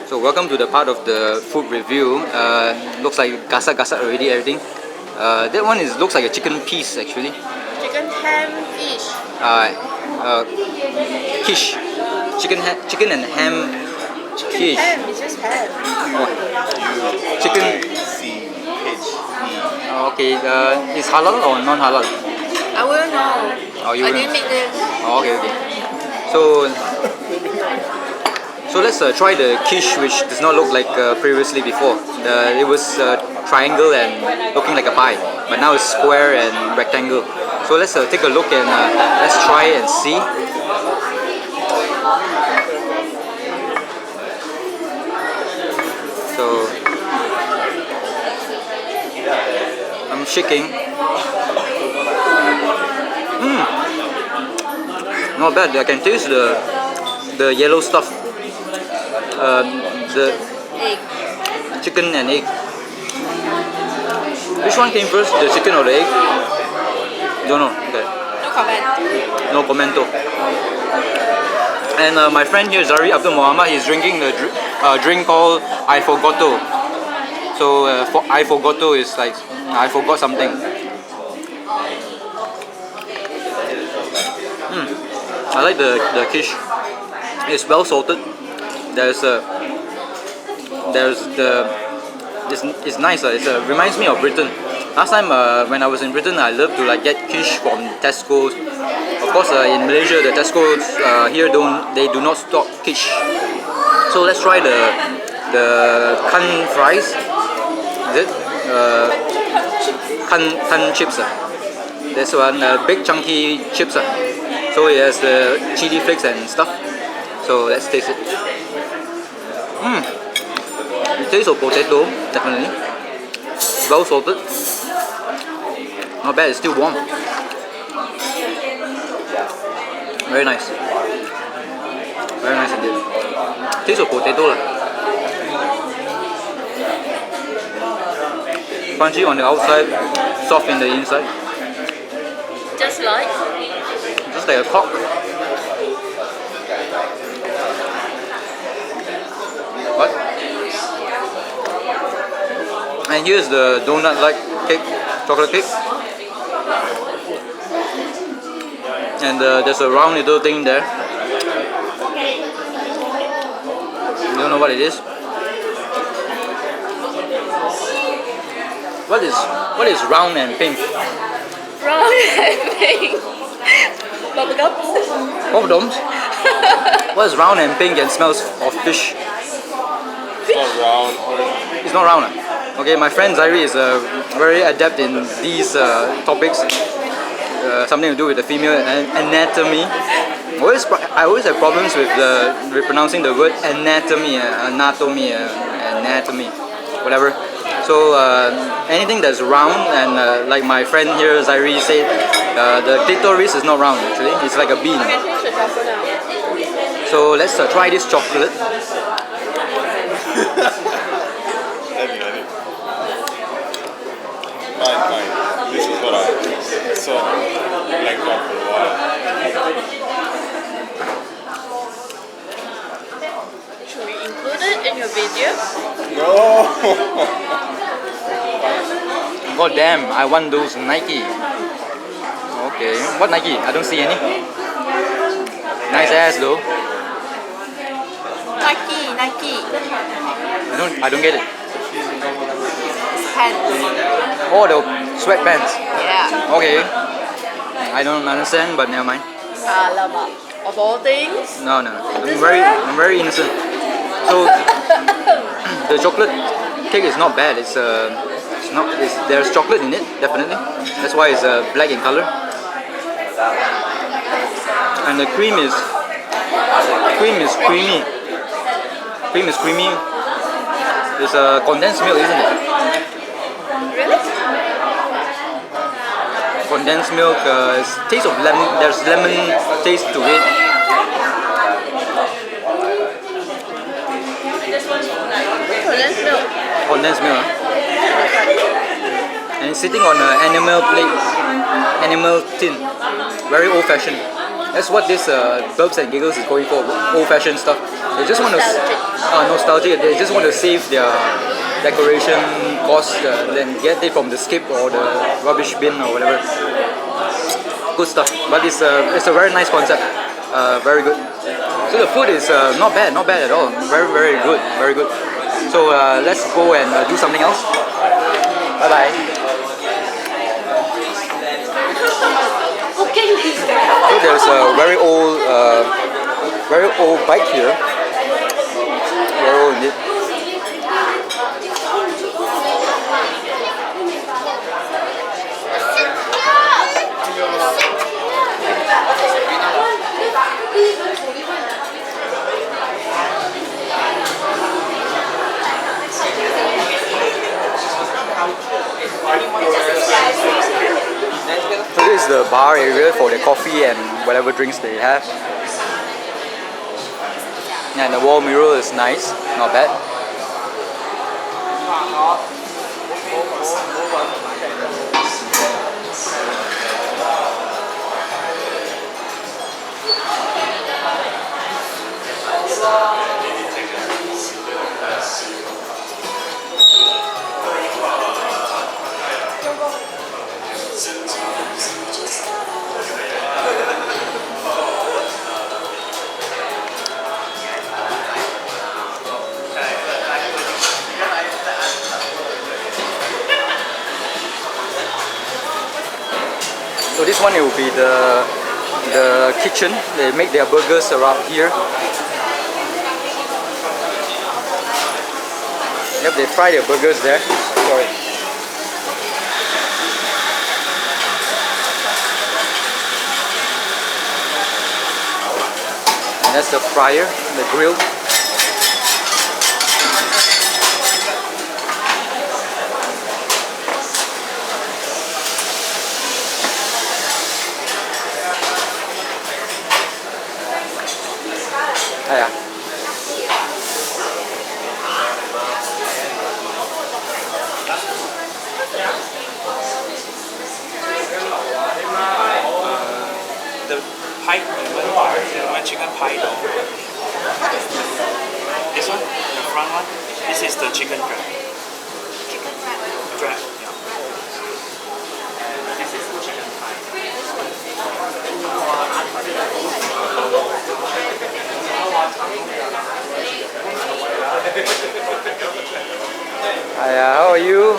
So welcome to the part of the food review. Looks like gasak already, everything. That one looks like a chicken piece actually. Chicken ham fish. Quiche. Chicken and ham Chicken ham, it's just ham. Chicken. Okay. Is halal or non-halal? I wouldn't know. Oh, you I wouldn't? didn't make them. Oh, okay. So let's try the quiche, which does not look like previously before. It was triangle and looking like a pie, but now it's square and rectangle. So let's take a look and let's try and see. So I'm shaking. Not bad. I can taste the yellow stuff. The Egg. chicken and egg. Which one came first, the chicken or the egg? Don't know. Okay. No comment. No commento. And my friend here, Zari Abdul Muhammad, he's drinking the drink called I-Forgotto. So I-Forgotto is like I forgot something. I like the quiche. It's well salted. It's nice. It reminds me of Britain. Last time when I was in Britain, I loved to get quiche from Tesco's. Of course, in Malaysia, the Tesco's here do not stock quiche. So let's try the kan fries. Is it kan chips? This one big chunky chips. So it has the chili flakes and stuff. So let's taste it. The taste of potato, definitely. Well salted. Not bad, it's still warm. Very nice. Very nice indeed. Taste of potato. Crunchy on the outside, soft in the inside. Just like A cock. What? And here's the donut-like cake, chocolate cake. And there's a round little thing there. You don't know what it is? What is round and pink? brown and pink. Bubblegums. Bubblegums? What is round and pink and smells of fish? It's not round. It's not round. Okay, my friend Zairi is very adept in these topics. Something to do with the female anatomy. I always have problems with pronouncing the word anatomy, anatomy, whatever. So anything that's round, and like my friend here Zairi said, the clitoris is not round actually, it's like a bean. So let's try this chocolate. Fine. This is what I saw blanked out for a while. Should we include it in your video? No! God damn, I want those Nike. Okay, what Nike? I don't see any. Nice ass though. Nike. I don't get it. Pants. Oh, the sweatpants. Yeah. Okay. I don't understand, but never mind. Alamak. Of all things. No. I'm very innocent. So the chocolate cake is not bad. There's chocolate in it, definitely. That's why it's black in color. And the cream is creamy. It's condensed milk, isn't it? Really? Condensed milk. Taste of lemon. There's lemon taste to it. Condensed milk. Condensed milk. And it's sitting on an animal plate, animal tin. Very old-fashioned. That's what this Burps and Giggles is going for. Old-fashioned stuff. They just want to nostalgic. They just want to save their decoration cost, then get it from the skip or the rubbish bin or whatever. Good stuff. But it's a very nice concept. Very good. So the food is not bad at all. Very good, very good. So let's go and do something else. Bye bye. So there's a very old bike here. Very old indeed. So this is the bar area for the coffee and whatever drinks they have. And the wall mirror is nice, not bad. So this one, it will be the kitchen. They make their burgers around here. Yep, they fry their burgers there. Sorry. And that's the fryer, the grill. Ah, yeah. The pie, one chicken pie dough. This one, the front one, this is the chicken wrap. Chicken wrap? Yeah. This is chicken pie. Hiya, how are you?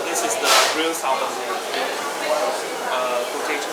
This is the grilled salmon. Potato.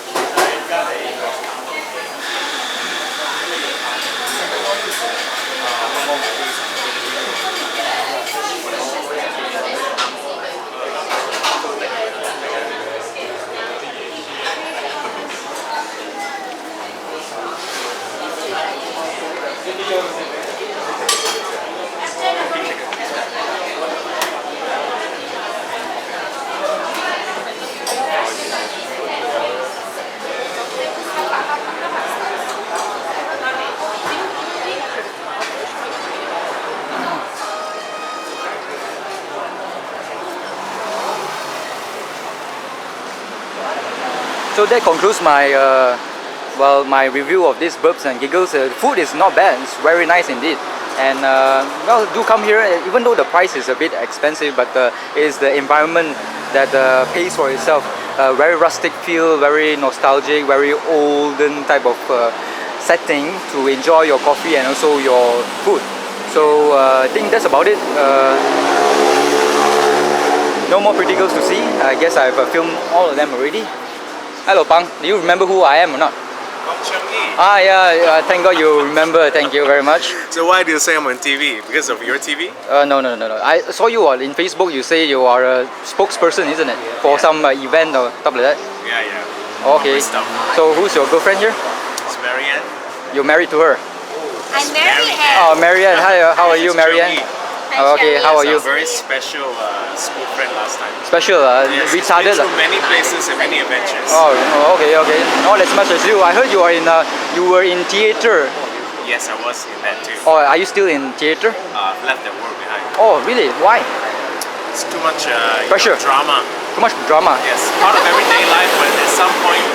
So that concludes my my review of this Burps and Giggles. Food is not bad. It's very nice indeed. And well, do come here. Even though the price is a bit expensive, but it is the environment that pays for itself. Very rustic feel, very nostalgic, very olden type of setting to enjoy your coffee and also your food. So I think that's about it. No more pretty girls to see. I guess I've filmed all of them already. Hello, Pang. Do you remember who I am or not? Ah, yeah. Thank God you remember. Thank you very much. So why do you say I'm on TV? Because of your TV? No. I saw you in Facebook. You say you are a spokesperson, isn't it? For some event or stuff like that. Yeah. Okay. corporate stuff. So who's your girlfriend here? It's Marianne. You're married to her. I'm Marianne. Oh, Marianne. Hi. How are you, Marianne? Oh, okay. How are you? It's a very special school friend last time. Special. Yes, he's Retarded. been through many places and many adventures. Okay. Not as much as you. I heard you were in theater. Yes, I was in that too. Oh, are you still in theater? I've left that world behind. Oh, really? Why? It's too much Pressure. drama. Too much drama. Yes, part of everyday life, but at some point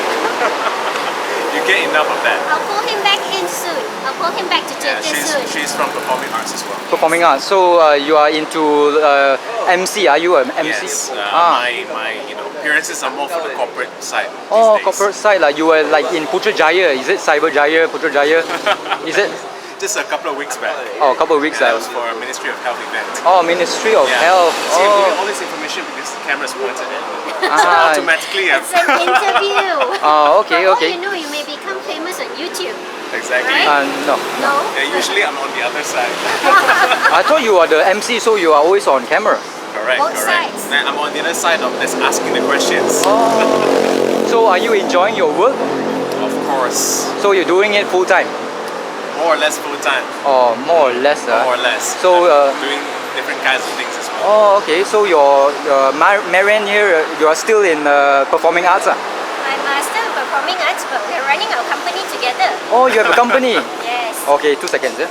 you get enough of that. I'll pull him back in soon. I'll pull him back to Yeah, theatre soon. she's from performing arts as well. Performing arts. So you are into MC? Are you an MC? Yes, my appearances are more for the corporate side. Oh, these days. corporate side. Like you were like in Putrajaya. Is it Cyber Jaya, Putrajaya? Is it? Just a couple of weeks back. Oh, a couple of weeks That back. was for a Ministry of Health event. Oh, Ministry of Health. See, I'm giving Oh. all this information because the camera's pointed at me. So Ah. automatically, It's an interview. Oh, okay, For all okay. you know, you may become famous on YouTube. exactly. Right? No. No? Yeah, usually I'm on the other side. I thought you are the MC, so you are always on camera. Correct, Both correct. sides. Then I'm on the other side of this asking the questions. So are you enjoying your work? Of course. So you're doing it full time? More or less full time. Or more or less? More or less. So, I'm doing different kinds of things as well. Oh, okay. So your Marianne here, you are still in performing arts? I'm still performing arts, but we're running our company together. Oh, you have a company? Yes. Okay, 2 seconds.